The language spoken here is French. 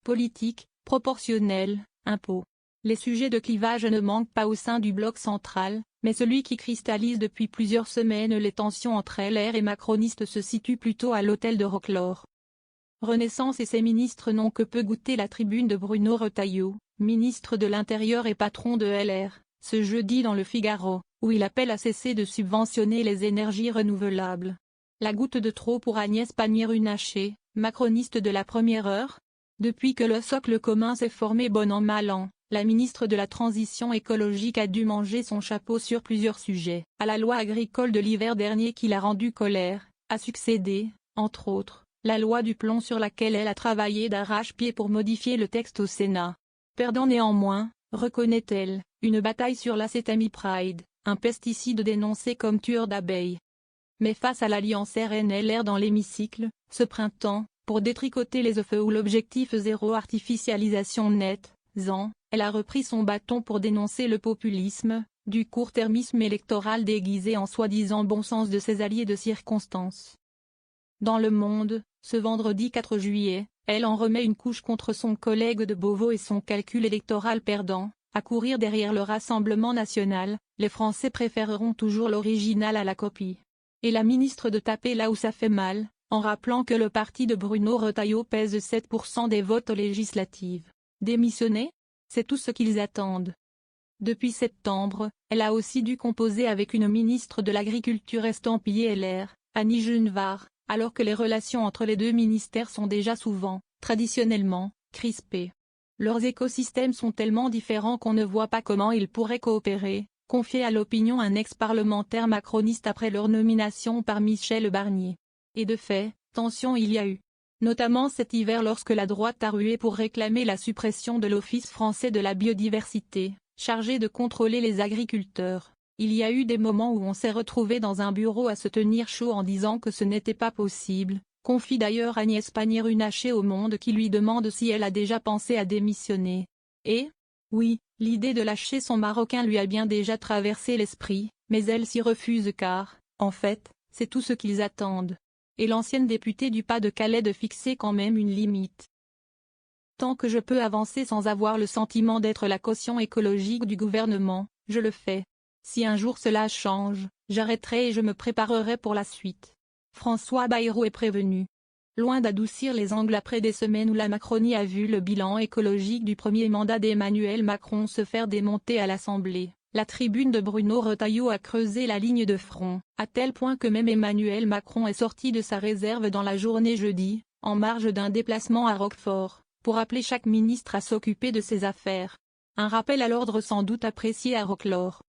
politique, proportionnelle, impôts. Les sujets de clivage ne manquent pas au sein du bloc central, mais celui qui cristallise depuis plusieurs semaines les tensions entre LR et macronistes se situe plutôt à l'hôtel de Roquelaure. Renaissance et ses ministres n'ont que peu goûté la tribune de Bruno Retailleau, ministre de l'Intérieur et patron de LR, ce jeudi dans le Figaro, où il appelle à cesser de subventionner les énergies renouvelables. La goutte de trop pour Agnès Pannier-Runacher, macroniste de la première heure. Depuis que le socle commun s'est formé bon an mal an, la ministre de la Transition écologique a dû manger son chapeau sur plusieurs sujets. À la loi agricole de l'hiver dernier qui l'a rendue colère, a succédé, entre autres, la loi du plomb sur laquelle elle a travaillé d'arrache-pied pour modifier le texte au Sénat. Perdant néanmoins, reconnaît-elle, une bataille sur l'acétamipride, un pesticide dénoncé comme tueur d'abeilles. Mais face à l'alliance RN-LR dans l'hémicycle, ce printemps, pour détricoter les œufs ou l'objectif zéro artificialisation nette, ZAN, elle a repris son bâton pour dénoncer le populisme, du court-termisme électoral déguisé en soi-disant bon sens de ses alliés de circonstance. Dans Le Monde, ce vendredi 4 juillet, elle en remet une couche contre son collègue de Beauvau et son calcul électoral perdant. À courir derrière le Rassemblement national, les Français préféreront toujours l'original à la copie. Et la ministre de taper là où ça fait mal, en rappelant que le parti de Bruno Retailleau pèse 7% des votes législatives. Démissionner ? C'est tout ce qu'ils attendent. Depuis septembre, elle a aussi dû composer avec une ministre de l'Agriculture estampillée LR, Annie Genevard, alors que les relations entre les deux ministères sont déjà souvent, traditionnellement, crispées. Leurs écosystèmes sont tellement différents qu'on ne voit pas comment ils pourraient coopérer, confiait à l'Opinion un ex-parlementaire macroniste après leur nomination par Michel Barnier. Et de fait, tension il y a eu. Notamment cet hiver lorsque la droite a rué pour réclamer la suppression de l'Office français de la biodiversité, chargé de contrôler les agriculteurs. Il y a eu des moments où on s'est retrouvé dans un bureau à se tenir chaud en disant que ce n'était pas possible, confie d'ailleurs Agnès Pannier-Runacher au Monde qui lui demande si elle a déjà pensé à démissionner. Et, oui, l'idée de lâcher son Marocain lui a bien déjà traversé l'esprit, mais elle s'y refuse car, en fait, c'est tout ce qu'ils attendent. Et l'ancienne députée du Pas-de-Calais de fixer quand même une limite. Tant que je peux avancer sans avoir le sentiment d'être la caution écologique du gouvernement, je le fais. Si un jour cela change, j'arrêterai et je me préparerai pour la suite. François Bayrou est prévenu. Loin d'adoucir les angles après des semaines où la Macronie a vu le bilan écologique du premier mandat d'Emmanuel Macron se faire démonter à l'Assemblée, la tribune de Bruno Retailleau a creusé la ligne de front, à tel point que même Emmanuel Macron est sorti de sa réserve dans la journée jeudi, en marge d'un déplacement à Roquefort, pour appeler chaque ministre à s'occuper de ses affaires. Un rappel à l'ordre sans doute apprécié à Roquelaure.